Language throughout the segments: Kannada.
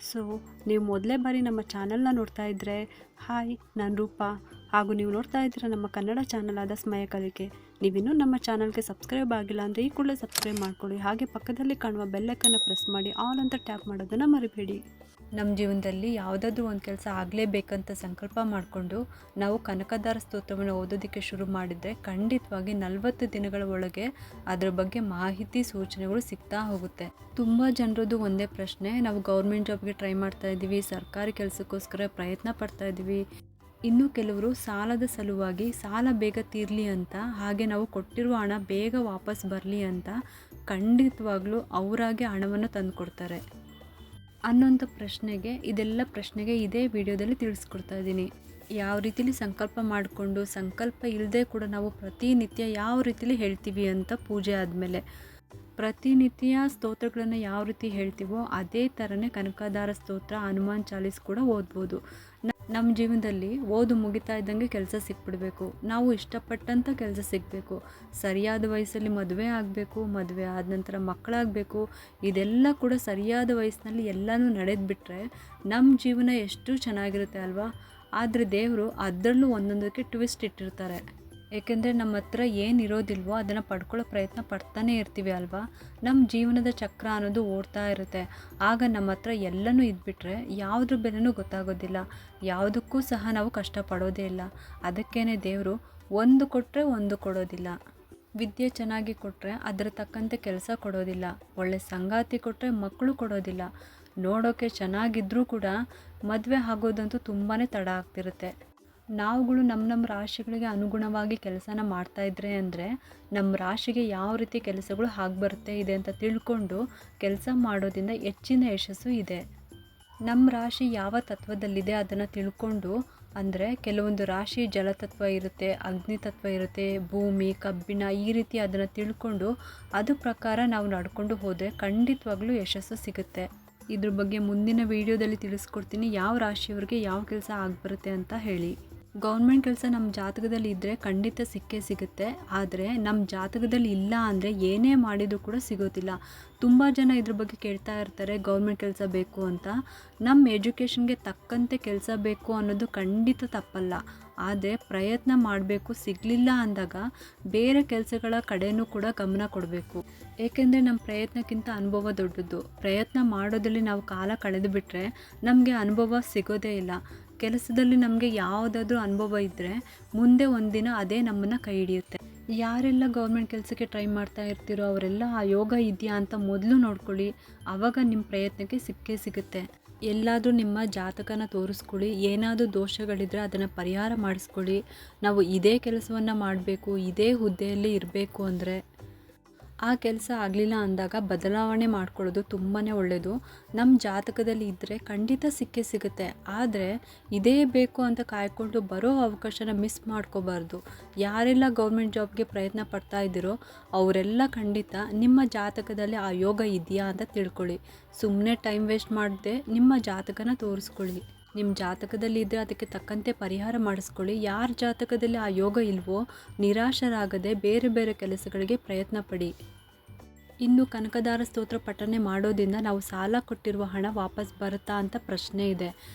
ಸೊ ನೀವು ಮೊದಲೇ ಬಾರಿ ನಮ್ಮ ಚಾನಲ್ನ ನೋಡ್ತಾ ಇದ್ದರೆ ಹಾಯ್, ನಾನು ರೂಪಾ. ಹಾಗೂ ನೀವು ನೋಡ್ತಾ ಇದ್ದೀರ ನಮ್ಮ ಕನ್ನಡ ಚಾನಲ್ ಆದ ಸ್ಮಯ ಕಲಿಕೆ. ನೀವಿನ್ನೂ ನಮ್ಮ ಚಾನಲ್ಗೆ ಸಬ್ಸ್ಕ್ರೈಬ್ ಆಗಿಲ್ಲ ಅಂದರೆ ಈ ಕೂಡಲೇ ಸಬ್ಸ್ಕ್ರೈಬ್ ಮಾಡ್ಕೊಳ್ಳಿ. ಹಾಗೆ ಪಕ್ಕದಲ್ಲಿ ಕಾಣುವ ಬೆಲ್ಲೈಕನ್ನು ಪ್ರೆಸ್ ಮಾಡಿ ಆಲ್ ಅಂತ ಟ್ಯಾಪ್ ಮಾಡೋದನ್ನು ಮರಿಬೇಡಿ. ನಮ್ಮ ಜೀವನದಲ್ಲಿ ಯಾವುದಾದ್ರೂ ಒಂದು ಕೆಲಸ ಆಗಲೇಬೇಕಂತ ಸಂಕಲ್ಪ ಮಾಡಿಕೊಂಡು ನಾವು ಕನಕದಾರ ಸ್ತೋತ್ರವನ್ನು ಓದೋದಕ್ಕೆ ಶುರು ಮಾಡಿದರೆ ಖಂಡಿತವಾಗಿ 40 ದಿನಗಳ ಒಳಗೆ ಅದರ ಬಗ್ಗೆ ಮಾಹಿತಿ ಸೂಚನೆಗಳು ಸಿಗ್ತಾ ಹೋಗುತ್ತೆ. ತುಂಬ ಜನರದ್ದು ಒಂದೇ ಪ್ರಶ್ನೆ, ನಾವು ಗೌರ್ಮೆಂಟ್ ಜಾಬ್ಗೆ ಟ್ರೈ ಮಾಡ್ತಾ ಇದ್ದೀವಿ, ಸರ್ಕಾರಿ ಕೆಲಸಕ್ಕೋಸ್ಕರ ಪ್ರಯತ್ನ ಪಡ್ತಾ ಇದ್ದೀವಿ. ಇನ್ನು ಕೆಲವರು ಸಾಲದ ಸಲುವಾಗಿ ಸಾಲ ಬೇಗ ತೀರಲಿ ಅಂತ, ಹಾಗೆ ನಾವು ಕೊಟ್ಟಿರುವ ಹಣ ಬೇಗ ವಾಪಸ್ ಬರಲಿ ಅಂತ ಖಂಡಿತವಾಗ್ಲೂ ಅವರಾಗೆ ಹಣವನ್ನು ತಂದು ಕೊಡ್ತಾರೆ ಅನ್ನೋಂಥ ಪ್ರಶ್ನೆಗೆ ಇದೇ ವಿಡಿಯೋದಲ್ಲಿ ತಿಳಿಸ್ಕೊಡ್ತಾ ಇದ್ದೀನಿ. ಯಾವ ರೀತಿಲಿ ಸಂಕಲ್ಪ ಮಾಡಿಕೊಂಡು ಸಂಕಲ್ಪ ಇಲ್ಲದೆ ಕೂಡ ನಾವು ಪ್ರತಿನಿತ್ಯ ಯಾವ ರೀತಿಲಿ ಹೇಳ್ತೀವಿ ಅಂತ, ಪೂಜೆ ಆದಮೇಲೆ ಪ್ರತಿನಿತ್ಯ ಸ್ತೋತ್ರಗಳನ್ನು ಯಾವ ರೀತಿ ಹೇಳ್ತೀವೋ ಅದೇ ಥರನೇ ಕನಕದಾರ ಸ್ತೋತ್ರ, ಹನುಮಾನ್ ಚಾಲೀಸ್ ಕೂಡ ಓದ್ಬೋದು. ನಮ್ಮ ಜೀವನದಲ್ಲಿ ಓದು ಮುಗಿತಾ ಇದ್ದಂಗೆ ಕೆಲಸ ಸಿಕ್ಬಿಡಬೇಕು, ನಾವು ಇಷ್ಟಪಟ್ಟಂಥ ಕೆಲಸ ಸಿಗಬೇಕು, ಸರಿಯಾದ ವಯಸ್ಸಲ್ಲಿ ಮದುವೆ ಆಗಬೇಕು, ಮದುವೆ ಆದ ನಂತರ ಮಕ್ಕಳಾಗಬೇಕು. ಇದೆಲ್ಲ ಕೂಡ ಸರಿಯಾದ ವಯಸ್ಸಿನಲ್ಲಿ ಎಲ್ಲನೂ ನಡೆದ್ಬಿಟ್ರೆ ನಮ್ಮ ಜೀವನ ಎಷ್ಟು ಚೆನ್ನಾಗಿರುತ್ತೆ ಅಲ್ವಾ. ಆದರೆ ದೇವರು ಅದರಲ್ಲೂ ಒಂದೊಂದಕ್ಕೆ ಟ್ವಿಸ್ಟ್ ಇಟ್ಟಿರ್ತಾರೆ. ಏಕೆಂದರೆ ನಮ್ಮ ಹತ್ರ ಏನಿರೋದಿಲ್ವೋ ಅದನ್ನು ಪಡ್ಕೊಳ್ಳೋ ಪ್ರಯತ್ನ ಪಡ್ತಾನೆ ಇರ್ತೀವಿ ಅಲ್ವಾ. ನಮ್ಮ ಜೀವನದ ಚಕ್ರ ಅನ್ನೋದು ಓಡ್ತಾ ಇರುತ್ತೆ. ಆಗ ನಮ್ಮ ಹತ್ರ ಎಲ್ಲನೂ ಇದ್ಬಿಟ್ರೆ ಯಾವುದ್ರ ಬೆಲೆನೂ ಗೊತ್ತಾಗೋದಿಲ್ಲ, ಯಾವುದಕ್ಕೂ ಸಹ ನಾವು ಕಷ್ಟಪಡೋದೇ ಇಲ್ಲ. ಅದಕ್ಕೇ ದೇವರು ಒಂದು ಕೊಟ್ಟರೆ ಒಂದು ಕೊಡೋದಿಲ್ಲ, ವಿದ್ಯೆ ಚೆನ್ನಾಗಿ ಕೊಟ್ಟರೆ ಅದರ ತಕ್ಕಂತೆ ಕೆಲಸ ಕೊಡೋದಿಲ್ಲ, ಒಳ್ಳೆ ಸಂಗಾತಿ ಕೊಟ್ಟರೆ ಮಕ್ಕಳು ಕೊಡೋದಿಲ್ಲ, ನೋಡೋಕ್ಕೆ ಚೆನ್ನಾಗಿದ್ದರೂ ಕೂಡ ಮದುವೆ ಆಗೋದಂತೂ ತುಂಬಾ ತಡ ಆಗ್ತಿರುತ್ತೆ. ನಾವುಗಳು ನಮ್ಮ ರಾಶಿಗಳಿಗೆ ಅನುಗುಣವಾಗಿ ಕೆಲಸನ ಮಾಡ್ತಾಯಿದ್ರೆ ಅಂದರೆ ನಮ್ಮ ರಾಶಿಗೆ ಯಾವ ರೀತಿ ಕೆಲಸಗಳು ಬರುತ್ತೆ ಇದೆ ಅಂತ ತಿಳ್ಕೊಂಡು ಕೆಲಸ ಮಾಡೋದ್ರಿಂದ ಹೆಚ್ಚಿನ ಯಶಸ್ಸು ಇದೆ. ನಮ್ಮ ರಾಶಿ ಯಾವ ತತ್ವದಲ್ಲಿದೆ ಅದನ್ನು ತಿಳ್ಕೊಂಡು, ಅಂದರೆ ಕೆಲವೊಂದು ರಾಶಿ ಜಲತತ್ವ ಇರುತ್ತೆ, ಅಗ್ನಿ ತತ್ವ ಇರುತ್ತೆ, ಭೂಮಿ, ಕಬ್ಬಿಣ, ಈ ರೀತಿ ಅದನ್ನು ತಿಳ್ಕೊಂಡು ಅದು ಪ್ರಕಾರ ನಾವು ನಡ್ಕೊಂಡು ಹೋದರೆ ಖಂಡಿತವಾಗ್ಲೂ ಯಶಸ್ಸು ಸಿಗುತ್ತೆ. ಇದ್ರ ಬಗ್ಗೆ ಮುಂದಿನ ವಿಡಿಯೋದಲ್ಲಿ ತಿಳಿಸ್ಕೊಡ್ತೀನಿ, ಯಾವ ರಾಶಿಯವ್ರಿಗೆ ಯಾವ ಕೆಲಸ ಆಗಿಬರುತ್ತೆ ಅಂತ ಹೇಳಿ. ಗೌರ್ಮೆಂಟ್ ಕೆಲಸ ನಮ್ಮ ಜಾತಕದಲ್ಲಿ ಇದ್ದರೆ ಖಂಡಿತ ಸಿಕ್ಕೇ ಸಿಗುತ್ತೆ. ಆದರೆ ನಮ್ಮ ಜಾತಕದಲ್ಲಿ ಇಲ್ಲ ಅಂದರೆ ಏನೇ ಮಾಡಿದರೂ ಕೂಡ ಸಿಗೋದಿಲ್ಲ. ತುಂಬ ಜನ ಇದ್ರ ಬಗ್ಗೆ ಕೇಳ್ತಾ ಇರ್ತಾರೆ, ಗೌರ್ಮೆಂಟ್ ಕೆಲಸ ಬೇಕು ಅಂತ. ನಮ್ಮ ಎಜುಕೇಷನ್ಗೆ ತಕ್ಕಂತೆ ಕೆಲಸ ಬೇಕು ಅನ್ನೋದು ಖಂಡಿತ ತಪ್ಪಲ್ಲ. ಆದರೆ ಪ್ರಯತ್ನ ಮಾಡಬೇಕು, ಸಿಗಲಿಲ್ಲ ಅಂದಾಗ ಬೇರೆ ಕೆಲಸಗಳ ಕಡೆಯೂ ಕೂಡ ಗಮನ ಕೊಡಬೇಕು. ಏಕೆಂದರೆ ನಮ್ಮ ಪ್ರಯತ್ನಕ್ಕಿಂತ ಅನುಭವ ದೊಡ್ಡದು. ಪ್ರಯತ್ನ ಮಾಡೋದ್ರಲ್ಲಿ ನಾವು ಕಾಲ ಕಳೆದು ಬಿಟ್ಟರೆ ನಮಗೆ ಅನುಭವ ಸಿಗೋದೇ ಇಲ್ಲ. ಕೆಲಸದಲ್ಲಿ ನಮಗೆ ಯಾವುದಾದ್ರೂ ಅನುಭವ ಇದ್ದರೆ ಮುಂದೆ ಒಂದಿನ ಅದೇ ನಮ್ಮನ್ನು ಕೈ ಹಿಡಿಯುತ್ತೆ. ಯಾರೆಲ್ಲ ಗೌರ್ಮೆಂಟ್ ಕೆಲಸಕ್ಕೆ ಟ್ರೈ ಮಾಡ್ತಾ ಇರ್ತೀರೋ ಅವರೆಲ್ಲ ಆ ಯೋಗ ಇದೆಯಾ ಅಂತ ಮೊದಲು ನೋಡ್ಕೊಳ್ಳಿ, ಆವಾಗ ನಿಮ್ಮ ಪ್ರಯತ್ನಕ್ಕೆ ಸಿಕ್ಕೇ ಸಿಗುತ್ತೆ. ಎಲ್ಲಾದರೂ ನಿಮ್ಮ ಜಾತಕನ ತೋರಿಸ್ಕೊಳ್ಳಿ, ಏನಾದರೂ ದೋಷಗಳಿದ್ದರೆ ಅದನ್ನು ಪರಿಹಾರ ಮಾಡಿಸ್ಕೊಳ್ಳಿ. ನಾವು ಇದೇ ಕೆಲಸವನ್ನು ಮಾಡಬೇಕು, ಇದೇ ಹುದ್ದೆಯಲ್ಲಿ ಇರಬೇಕು ಅಂದರೆ ಆ ಕೆಲಸ ಆಗಲಿಲ್ಲ ಅಂದಾಗ ಬದಲಾವಣೆ ಮಾಡ್ಕೊಳ್ಳೋದು ತುಂಬಾ ಒಳ್ಳೆಯದು. ನಮ್ಮ ಜಾತಕದಲ್ಲಿ ಇದ್ದರೆ ಖಂಡಿತ ಸಿಕ್ಕೇ ಸಿಗುತ್ತೆ. ಆದರೆ ಇದೇ ಬೇಕು ಅಂತ ಕಾಯ್ಕೊಂಡು ಬರೋ ಅವಕಾಶನ ಮಿಸ್ ಮಾಡ್ಕೋಬಾರ್ದು. ಯಾರೆಲ್ಲ ಗೌರ್ಮೆಂಟ್ ಜಾಬ್ಗೆ ಪ್ರಯತ್ನ ಪಡ್ತಾ ಇದ್ದೀರೋ ಅವರೆಲ್ಲ ಖಂಡಿತ ನಿಮ್ಮ ಜಾತಕದಲ್ಲಿ ಆ ಯೋಗ ಇದೆಯಾ ಅಂತ ತಿಳ್ಕೊಳ್ಳಿ. ಸುಮ್ಮನೆ ಟೈಮ್ ವೇಸ್ಟ್ ಮಾಡದೆ ನಿಮ್ಮ ಜಾತಕನ ತೋರಿಸ್ಕೊಳ್ಳಿ. ನಿಮ್ಮ ಜಾತಕದಲ್ಲಿ ಇದ್ದರೆ ಅದಕ್ಕೆ ತಕ್ಕಂತೆ ಪರಿಹಾರ ಮಾಡಿಸ್ಕೊಳ್ಳಿ. ಯಾರ ಜಾತಕದಲ್ಲಿ ಆ ಯೋಗ ಇಲ್ವೋ ನಿರಾಶರಾಗದೆ ಬೇರೆ ಬೇರೆ ಕೆಲಸಗಳಿಗೆ ಪ್ರಯತ್ನ ಪಡಿ. ಇನ್ನು ಕನಕದಾರ ಸ್ತೋತ್ರ ಪಠನೆ ಮಾಡೋದ್ರಿಂದ ನಾವು ಸಾಲ ಕೊಟ್ಟಿರುವ ಹಣ ವಾಪಸ್ ಬರುತ್ತಾ ಅಂತ ಪ್ರಶ್ನೆ ಇದೆ.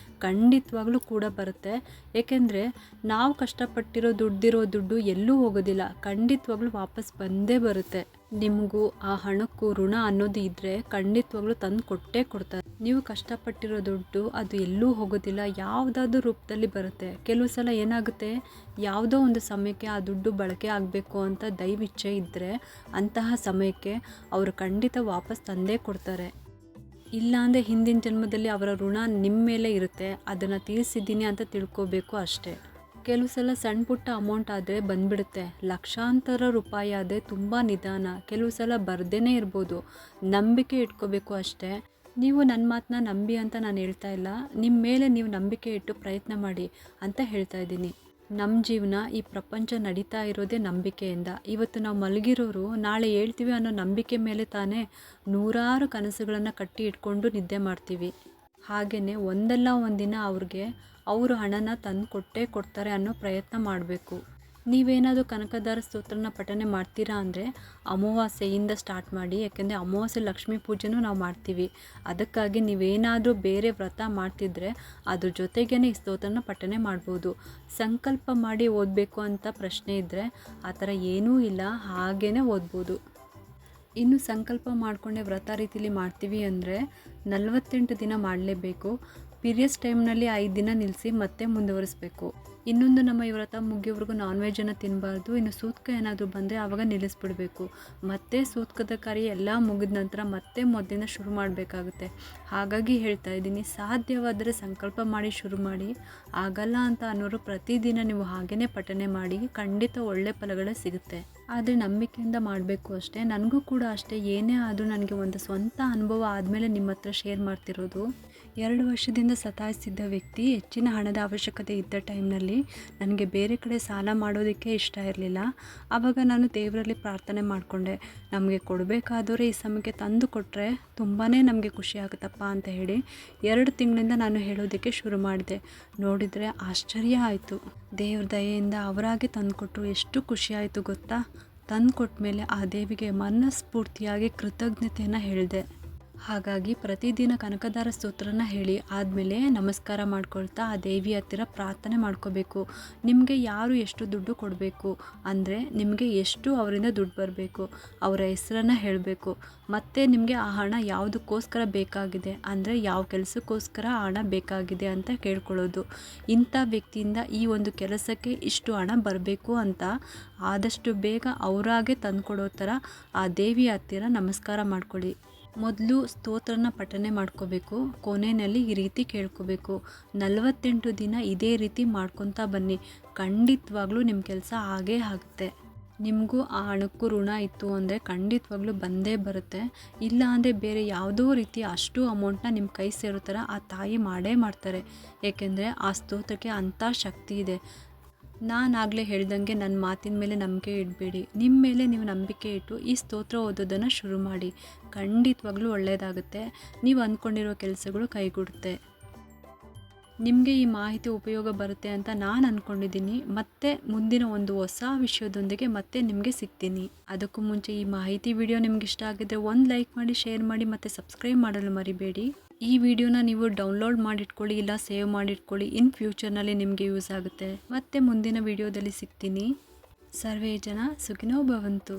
ಖಂಡಿತವಾಗ್ಲೂ ಕೂಡ ಬರುತ್ತೆ. ಏಕೆಂದರೆ ನಾವು ಕಷ್ಟಪಟ್ಟಿರೋ ದುಡ್ಡು ಎಲ್ಲೂ ಹೋಗೋದಿಲ್ಲ, ಖಂಡಿತವಾಗ್ಲೂ ವಾಪಸ್ ಬಂದೇ ಬರುತ್ತೆ. ನಿಮಗೂ ಆ ಹಣಕ್ಕೂ ಋಣ ಅನ್ನೋದು ಇದ್ದರೆ ಖಂಡಿತವಾಗ್ಲೂ ತಂದು ಕೊಟ್ಟೇ ಕೊಡ್ತಾರೆ. ನೀವು ಕಷ್ಟಪಟ್ಟಿರೋ ದುಡ್ಡು ಅದು ಎಲ್ಲೂ ಹೋಗೋದಿಲ್ಲ, ಯಾವುದಾದ್ರೂ ರೂಪದಲ್ಲಿ ಬರುತ್ತೆ. ಕೆಲವು ಸಲ ಏನಾಗುತ್ತೆ, ಯಾವುದೋ ಒಂದು ಸಮಯಕ್ಕೆ ಆ ದುಡ್ಡು ಬಳಕೆ ಆಗಬೇಕು ಅಂತ ದೈವಿಚ್ಛೆ ಇದ್ದರೆ ಅಂತಹ ಸಮಯಕ್ಕೆ ಅವರು ಖಂಡಿತ ವಾಪಸ್ ತಂದೇ ಕೊಡ್ತಾರೆ. ಇಲ್ಲಾಂದರೆ ಹಿಂದಿನ ಜನ್ಮದಲ್ಲಿ ಅವರ ಋಣ ನಿಮ್ಮ ಮೇಲೆ ಇರುತ್ತೆ, ಅದನ್ನು ತೀರಿಸಿದ್ದೀನಿ ಅಂತ ತಿಳ್ಕೋಬೇಕು ಅಷ್ಟೇ. ಕೆಲವು ಸಲ ಸಣ್ಣ ಪುಟ್ಟ ಅಮೌಂಟ್ ಆದರೆ ಬಂದುಬಿಡುತ್ತೆ, ಲಕ್ಷಾಂತರ ರೂಪಾಯಿ ಆದರೆ ತುಂಬ ನಿಧಾನ, ಕೆಲವು ಸಲ ಬರ್ದೇ ಇರ್ಬೋದು. ನಂಬಿಕೆ ಇಟ್ಕೋಬೇಕು ಅಷ್ಟೇ. ನೀವು ನನ್ನ ಮಾತನ್ನ ನಂಬಿ ಅಂತ ನಾನು ಹೇಳ್ತಾ ಇಲ್ಲ, ನಿಮ್ಮ ಮೇಲೆ ನೀವು ನಂಬಿಕೆ ಇಟ್ಟು ಪ್ರಯತ್ನ ಮಾಡಿ ಅಂತ ಹೇಳ್ತಾ ಇದ್ದೀನಿ. ನಮ್ಮ ಜೀವನ, ಈ ಪ್ರಪಂಚ ನಡೀತಾ ಇರೋದೇ ನಂಬಿಕೆಯಿಂದ. ಇವತ್ತು ನಾವು ಮಲಗಿರೋರು ನಾಳೆ ಹೇಳ್ತೀವಿ ಅನ್ನೋ ನಂಬಿಕೆ ಮೇಲೆ ತಾನೇ ನೂರಾರು ಕನಸುಗಳನ್ನು ಕಟ್ಟಿ ಇಟ್ಕೊಂಡು ನಿದ್ದೆ ಮಾಡ್ತೀವಿ. ಹಾಗೆಯೇ ಒಂದಲ್ಲ ಒಂದಿನ ಅವರು ಹಣನ ತಂದು ಕೊಟ್ಟೇ ಕೊಡ್ತಾರೆ ಅನ್ನೋ ಪ್ರಯತ್ನ ಮಾಡಬೇಕು. ನೀವೇನಾದರೂ ಕನಕದಾರ ಸ್ತೋತ್ರನ ಪಠನೆ ಮಾಡ್ತೀರಾ ಅಂದರೆ ಅಮಾವಾಸ್ಯೆಯಿಂದ ಸ್ಟಾರ್ಟ್ ಮಾಡಿ, ಯಾಕೆಂದರೆ ಅಮಾವಾಸ್ಯೆ ಲಕ್ಷ್ಮೀ ಪೂಜೆನೂ ನಾವು ಮಾಡ್ತೀವಿ. ಅದಕ್ಕಾಗಿ ನೀವೇನಾದರೂ ಬೇರೆ ವ್ರತ ಮಾಡ್ತಿದ್ರೆ ಅದ್ರ ಜೊತೆಗೇ ಈ ಸ್ತೋತ್ರನ ಪಠನೆ ಮಾಡ್ಬೋದು. ಸಂಕಲ್ಪ ಮಾಡಿ ಓದಬೇಕು ಅಂತ ಪ್ರಶ್ನೆ ಇದ್ದರೆ ಆ ಥರ ಏನೂ ಇಲ್ಲ, ಹಾಗೇ ಓದ್ಬೋದು. ಇನ್ನು ಸಂಕಲ್ಪ ಮಾಡಿಕೊಂಡೆ ವ್ರತ ರೀತಿಲಿ ಮಾಡ್ತೀವಿ ಅಂದರೆ 48 ದಿನ ಮಾಡಲೇಬೇಕು. ಪೀರಿಯಡ್ಸ್ ಟೈಮ್ನಲ್ಲಿ 5 ದಿನ ನಿಲ್ಲಿಸಿ ಮತ್ತೆ ಮುಂದುವರಿಸ್ಬೇಕು. ಇನ್ನೊಂದು, ನಮ್ಮ ಈ ವ್ರತ ಮುಗಿಯೋವರೆಗೂ ನಾನ್ ವೆಜ್ಜನ್ನು ತಿನ್ನಬಾರ್ದು. ಇನ್ನು ಸೂತಕ ಏನಾದರೂ ಬಂದರೆ ಆವಾಗ ನಿಲ್ಲಿಸ್ಬಿಡಬೇಕು. ಮತ್ತೆ ಸೂತಕದ ಕಾರ್ಯ ಎಲ್ಲ ಮುಗಿದ ನಂತರ ಮತ್ತೆ ಮೊದಲಿಂದ ಶುರು ಮಾಡಬೇಕಾಗುತ್ತೆ. ಹಾಗಾಗಿ ಹೇಳ್ತಾ ಇದ್ದೀನಿ, ಸಾಧ್ಯವಾದರೆ ಸಂಕಲ್ಪ ಮಾಡಿ ಶುರು ಮಾಡಿ. ಆಗಲ್ಲ ಅಂತ ಅನ್ನೋರು ಪ್ರತಿದಿನ ನೀವು ಹಾಗೇ ಪಠನೆ ಮಾಡಿ, ಖಂಡಿತ ಒಳ್ಳೆ ಫಲಗಳೇ ಸಿಗುತ್ತೆ. ಆದರೆ ನಂಬಿಕೆಯಿಂದ ಮಾಡಬೇಕು ಅಷ್ಟೇ. ನನಗೂ ಕೂಡ ಅಷ್ಟೇ, ಏನೇ ಆದರೂ ನನಗೆ ಒಂದು ಸ್ವಂತ ಅನುಭವ ಆದಮೇಲೆ ನಿಮ್ಮ ಹತ್ರ ಶೇರ್ ಮಾಡ್ತಿರೋದು. 2 ವರ್ಷದಿಂದ ಸತಾಯಿಸ್ತಿದ್ದ ವ್ಯಕ್ತಿ ಹೆಚ್ಚಿನ ಹಣದ ಅವಶ್ಯಕತೆ ಇದ್ದ ಟೈಮ್ನಲ್ಲಿ ನನಗೆ ಬೇರೆ ಕಡೆ ಸಾಲ ಮಾಡೋದಕ್ಕೆ ಇಷ್ಟ ಇರಲಿಲ್ಲ. ಆವಾಗ ನಾನು ದೇವರಲ್ಲಿ ಪ್ರಾರ್ಥನೆ ಮಾಡಿಕೊಂಡೆ, ನಮಗೆ ಕೊಡಬೇಕಾದವರೇ ಈ ಸಮಯಕ್ಕೆ ತಂದು ಕೊಟ್ಟರೆ ತುಂಬಾ ನಮಗೆ ಖುಷಿ ಆಗುತ್ತಪ್ಪ ಅಂತ ಹೇಳಿ 2 ತಿಂಗಳಿಂದ ನಾನು ಹೇಳೋದಕ್ಕೆ ಶುರು ಮಾಡಿದೆ. ನೋಡಿದರೆ ಆಶ್ಚರ್ಯ ಆಯಿತು. ದೇವ್ರ ದಯೆಯಿಂದ ಅವರಾಗೆ ತಂದುಕೊಟ್ರು. ಎಷ್ಟು ಖುಷಿ ಆಯಿತು ಗೊತ್ತಾ. ತಂದು ಕೊಟ್ಟ ಮೇಲೆ ಆ ದೇವಿಗೆ ಮನಸ್ಫೂರ್ತಿಯಾಗಿ ಕೃತಜ್ಞತೆಯನ್ನು ಹೇಳಿದೆ. ಹಾಗಾಗಿ ಪ್ರತಿದಿನ ಕನಕದಾರ ಸ್ತೋತ್ರನ ಹೇಳಿ ಆದಮೇಲೆ ನಮಸ್ಕಾರ ಮಾಡ್ಕೊಳ್ತಾ ಆ ದೇವಿ ಹತ್ತಿರ ಪ್ರಾರ್ಥನೆ ಮಾಡ್ಕೋಬೇಕು. ನಿಮಗೆ ಯಾರು ಎಷ್ಟು ದುಡ್ಡು ಕೊಡಬೇಕು ಅಂದರೆ ನಿಮಗೆ ಎಷ್ಟು ಅವರಿಂದ ದುಡ್ಡು ಬರಬೇಕು, ಅವರ ಹೆಸರನ್ನು ಹೇಳಬೇಕು. ಮತ್ತು ನಿಮಗೆ ಆ ಹಣ ಯಾವುದಕ್ಕೋಸ್ಕರ ಬೇಕಾಗಿದೆ ಅಂದರೆ ಯಾವ ಕೆಲಸಕ್ಕೋಸ್ಕರ ಆ ಹಣ ಬೇಕಾಗಿದೆ ಅಂತ ಕೇಳ್ಕೊಳ್ಳೋದು. ಇಂಥ ವ್ಯಕ್ತಿಯಿಂದ ಈ ಒಂದು ಕೆಲಸಕ್ಕೆ ಇಷ್ಟು ಹಣ ಬರಬೇಕು ಅಂತ ಆದಷ್ಟು ಬೇಗ ಅವರಾಗೆ ತಂದುಕೊಡೋ ಥರ ಆ ದೇವಿಯ ಹತ್ತಿರ ನಮಸ್ಕಾರ ಮಾಡ್ಕೊಳ್ಳಿ. ಮೊದಲು ಸ್ತೋತ್ರನ ಪಠನೆ ಮಾಡ್ಕೋಬೇಕು. ಕೊನೆಯಲ್ಲಿ ಈ ರೀತಿ ಕೇಳ್ಕೋಬೇಕು. 48 ದಿನ ಇದೇ ರೀತಿ ಮಾಡ್ಕೊತಾ ಬನ್ನಿ. ಖಂಡಿತವಾಗ್ಲೂ ನಿಮ್ಮ ಕೆಲಸ ಆಗೇ ಆಗುತ್ತೆ. ನಿಮಗೂ ಆ ಹಣಕ್ಕೂ ಋಣ ಇತ್ತು ಅಂದರೆ ಖಂಡಿತವಾಗ್ಲೂ ಬಂದೇ ಬರುತ್ತೆ. ಇಲ್ಲ ಅಂದರೆ ಬೇರೆ ಯಾವುದೋ ರೀತಿ ಅಷ್ಟು ಅಮೌಂಟ್ನ ನಿಮ್ಮ ಕೈ ಸೇರೋ ಥರ ಆ ತಾಯಿ ಮಾಡೇ ಮಾಡ್ತಾರೆ. ಏಕೆಂದರೆ ಆ ಸ್ತೋತ್ರಕ್ಕೆ ಅಂಥ ಶಕ್ತಿ ಇದೆ. ನಾನಾಗಲೇ ಹೇಳ್ದಂಗೆ ನನ್ನ ಮಾತಿನ ಮೇಲೆ ನಂಬಿಕೆ ಇಡಬೇಡಿ. ನಿಮ್ಮ ಮೇಲೆ ನೀವು ನಂಬಿಕೆ ಇಟ್ಟು ಈ ಸ್ತೋತ್ರ ಓದೋದನ್ನು ಶುರು ಮಾಡಿ. ಖಂಡಿತವಾಗ್ಲೂ ಒಳ್ಳೆಯದಾಗುತ್ತೆ. ನೀವು ಅಂದ್ಕೊಂಡಿರೋ ಕೆಲಸಗಳು ಕೈಗೂಡುತ್ತೆ. ನಿಮಗೆ ಈ ಮಾಹಿತಿ ಉಪಯೋಗ ಬರುತ್ತೆ ಅಂತ ನಾನು ಅಂದ್ಕೊಂಡಿದ್ದೀನಿ. ಮತ್ತೆ ಮುಂದಿನ ಒಂದು ಹೊಸ ವಿಷಯದೊಂದಿಗೆ ಮತ್ತೆ ನಿಮಗೆ ಸಿಗ್ತೀನಿ. ಅದಕ್ಕೂ ಮುಂಚೆ ಈ ಮಾಹಿತಿ ವಿಡಿಯೋ ನಿಮ್ಗೆ ಇಷ್ಟ ಆಗಿದ್ದರೆ ಒಂದು ಲೈಕ್ ಮಾಡಿ, ಶೇರ್ ಮಾಡಿ ಮತ್ತು ಸಬ್ಸ್ಕ್ರೈಬ್ ಮಾಡಲು ಮರಿಬೇಡಿ. ಈ ವಿಡಿಯೋನ ನೀವು ಡೌನ್ಲೋಡ್ ಮಾಡಿಟ್ಕೊಳ್ಳಿ, ಇಲ್ಲ ಸೇವ್ ಮಾಡಿಟ್ಕೊಳ್ಳಿ. ಇನ್ ಫ್ಯೂಚರ್ನಲ್ಲಿ ನಿಮಗೆ ಯೂಸ್ ಆಗುತ್ತೆ. ಮತ್ತೆ ಮುಂದಿನ ವಿಡಿಯೋದಲ್ಲಿ ಸಿಗ್ತೀನಿ. ಸರ್ವೇ ಜನ ಸುಖಿನೋ ಭವಂತು.